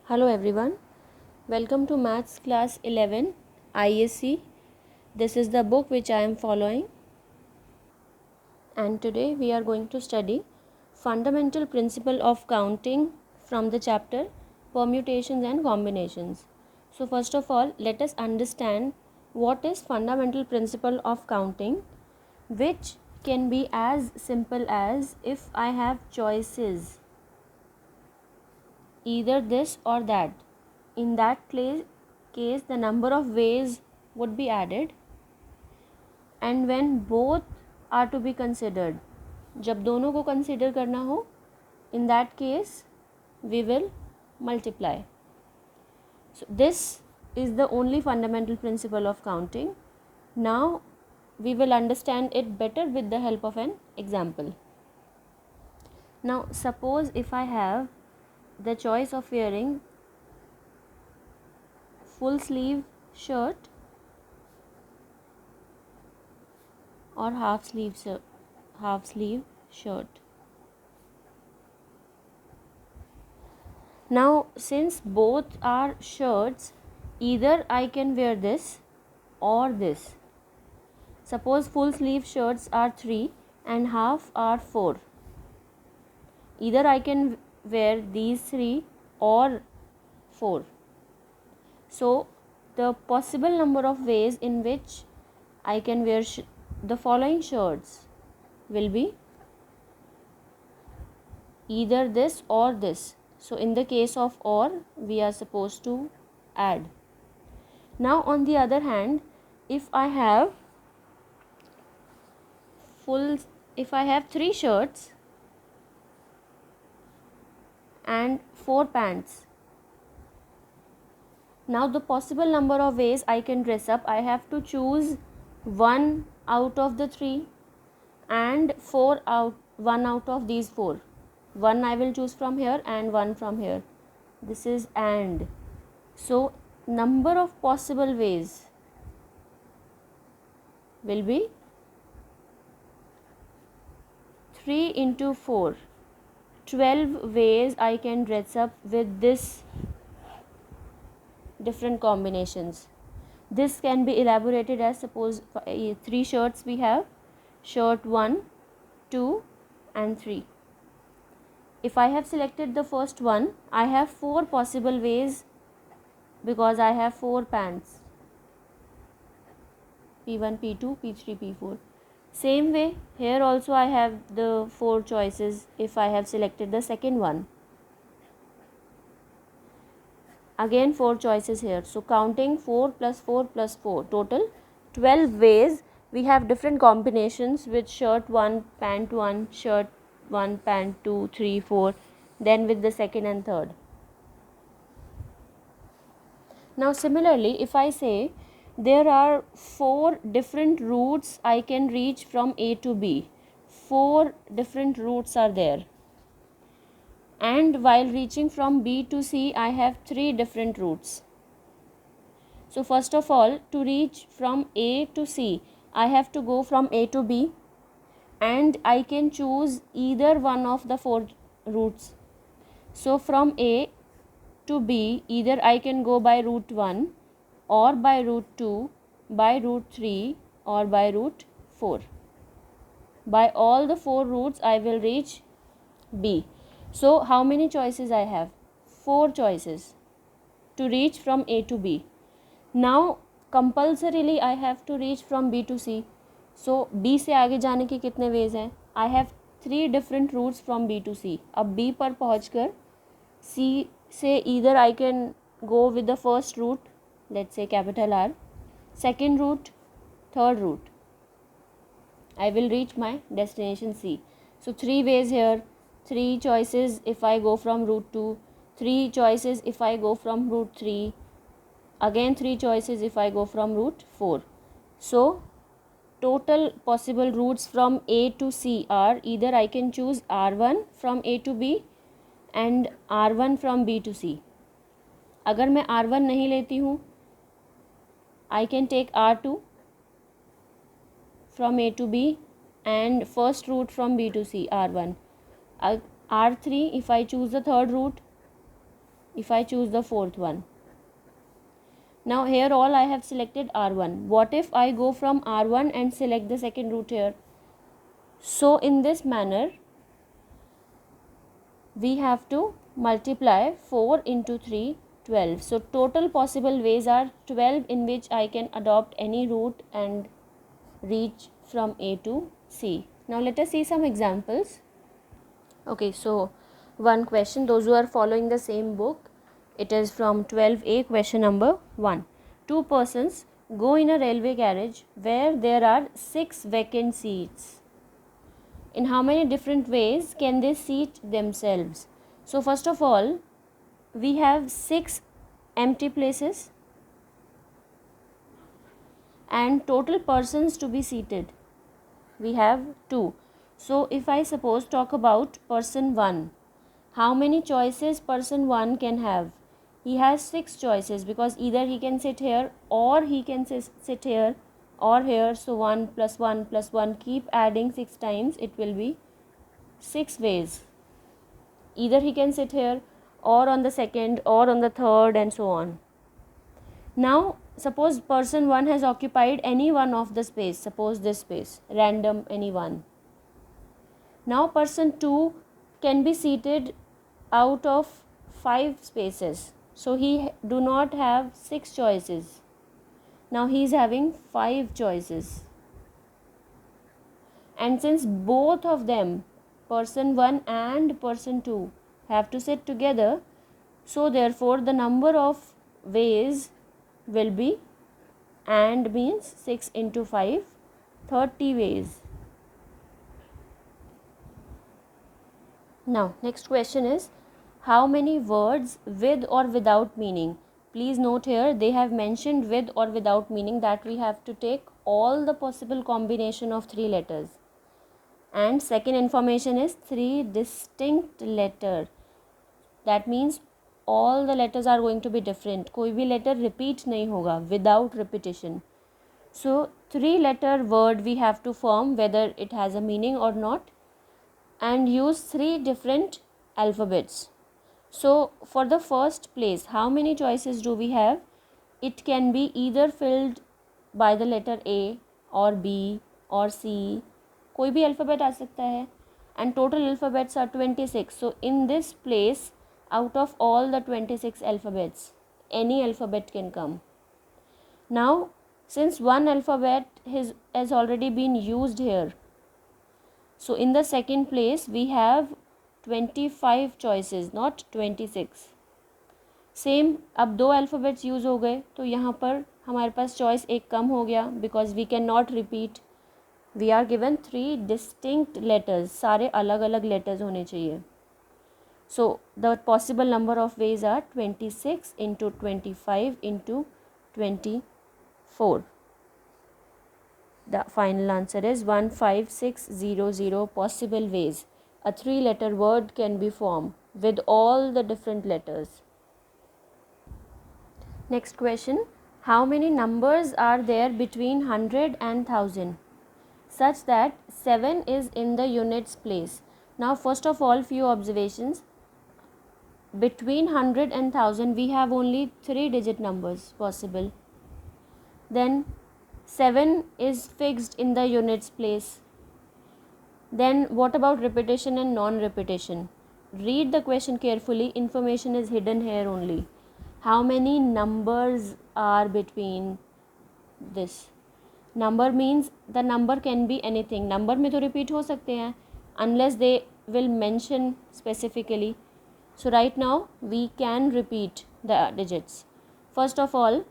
Hello everyone, welcome to Maths class 11 ISC. This is the book which I am following, and today we are going to study fundamental principle of counting from the chapter permutations and combinations. So first of all, let us understand what is fundamental principle of counting, which can be as simple as if I have choices, either this or that. In that case, the number of ways would be added, and when both are to be considered, जब दोनों को consider करना हो, in that case we will multiply. So this is the only fundamental principle of counting. Now we will understand it better with the help of an example. Now suppose if I have the choice of wearing full sleeve shirt or half sleeve shirt. Now since both are shirts, either I can wear this or this. Suppose full sleeve shirts are 3 and half are 4. Either I can wear these 3 or 4. So the possible number of ways in which I can wear the following shirts will be either this or this. So in the case of or, we are supposed to add. Now on the other hand, if I have 3 shirts and 4 pants, now the possible number of ways I can dress up, I have to choose 1 out of the 3 and 1 out of these 4. 1 I will choose from here and 1 from here. This is and. So number of possible ways will be 3 into 4. 12 ways I can dress up with this different combinations. This can be elaborated as, suppose 3 shirts we have, shirt 1, 2 and 3. If I have selected the first one, I have 4 possible ways because I have 4 pants, P1, P2, P3, P4. Same way, here also I have the 4 choices if I have selected the second one. Again 4 choices here. So counting 4 plus 4 plus 4, total 12 ways. We have different combinations with shirt 1, pant 1, shirt 1, pant 2, 3, 4, then with the second and third. Now similarly, if I say there are 4 different routes I can reach from A to B, 4 different routes are there, and while reaching from B to C I have 3 different routes. So first of all, to reach from A to C, I have to go from A to B, and I can choose either one of the 4 routes. So from A to B, either I can go by route 1 or by route 2, by route 3 or by route 4. By all the 4 routes I will reach B. So how many choices I have? 4 choices to reach from A to B. Now compulsorily I have to reach from B to C. So B से आगे जाने के कितने ways हैं? I have 3 different routes from B to C. अब B पर पहुँचकर C से either I can go with the first route, let's say capital R, second route, third route. I will reach my destination C. So 3 ways here, 3 choices if I go from route 2, 3 choices if I go from route 3, again 3 choices if I go from route 4. So total possible routes from A to C are either I can choose R1 from A to B and R1 from B to C. अगर मैं R1 नहीं लेती हूँ, I can take R2 from A to B and first route from B to C, R1. R3, if I choose the third route, if I choose the fourth one. Now here all I have selected R1. What if I go from R1 and select the second root here? So in this manner we have to multiply 4 into 3, 12. So total possible ways are 12 in which I can adopt any root and reach from A to C. Now let us see some examples. Okay, so one question, those who are following the same book, it is from 12A, question number 1. Two persons go in a railway carriage where there are 6 vacant seats. In how many different ways can they seat themselves? So first of all, we have 6 empty places and total persons to be seated. We have 2. So if I suppose talk about person 1, how many choices person 1 can have? He has 6 choices because either he can sit here or he can sit here or here. So 1 plus 1 plus 1, keep adding 6 times, it will be 6 ways. Either he can sit here or on the second or on the third and so on. Now suppose person 1 has occupied any one of the space, suppose this space, random any one. Now person 2 can be seated out of 5 spaces. So he do not have 6 choices. Now he is having 5 choices. And since both of them, person 1 and person 2, have to sit together, so therefore the number of ways will be, and means 6 into 5, 30 ways. Now next question is, how many words with or without meaning? Please note here they have mentioned with or without meaning, that we have to take all the possible combination of 3 letters. And second information is 3 distinct letter. That means all the letters are going to be different. कोई भी letter repeat नहीं होगा, without repetition. So 3 letter word we have to form whether it has a meaning or not, and use 3 different alphabets. So for the first place, how many choices do we have? It can be either filled by the letter A or B or C. कोई भी alphabet आ सकता है, and total alphabets are 26. So in this place, out of all the 26 alphabets, any alphabet can come. Now since one alphabet has already been used here, so in the second place we have 25 choices, not 26. Same अब 2 alphabets use हो गए तो यहाँ पर हमारे पास choice एक कम हो गया, because we can not repeat. We are given 3 distinct letters, सारे अलग अलग लेटर्स होने चाहिए. So the possible number of ways are 26 into 25 into 24. The final answer is 15600 possible ways a 3-letter word can be formed with all the different letters. Next question, how many numbers are there between 100 and 1000 such that 7 is in the units place? Now first of all, few observations. Between 100 and 1000 we have only 3 digit numbers possible. Then 7 is fixed in the units place. Then what about repetition and non-repetition? Read the question carefully, information is hidden here only. How many numbers are between this? Number means the number can be anything. Number में तो repeat हो सकते हैं unless they will mention specifically. So right now we can repeat the digits. First of all,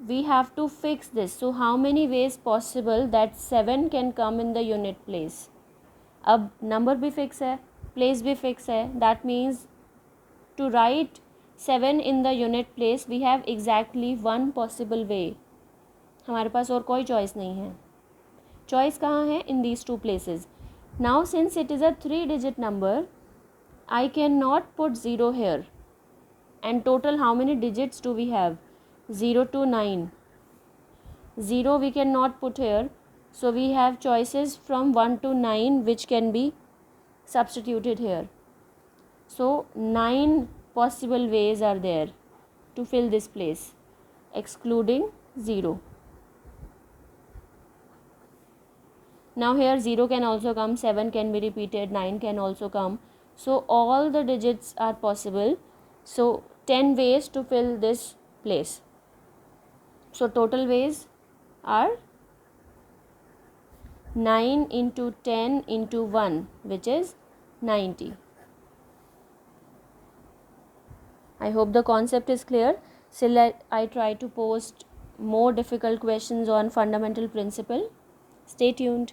we have to fix this. So how many ways possible that 7 can come in the unit place? अब number भी fix है, place भी fix है. That means to write 7 in the unit place we have exactly one possible way. हमारे पास और कोई choice नहीं है. Choice कहाँ है? In these 2 places. Now since it is a 3-digit number, I cannot put 0 here. And total how many digits do we have? 0 to 9. 0 we cannot put here, so we have choices from 1 to 9 which can be substituted here. So 9 possible ways are there to fill this place, excluding 0. Now here 0 can also come, 7 can be repeated, 9 can also come. So all the digits are possible. So 10 ways to fill this place. So total ways are 9 into 10 into 1, which is 90. I hope the concept is clear. Still, I try to post more difficult questions on fundamental principle. Stay tuned.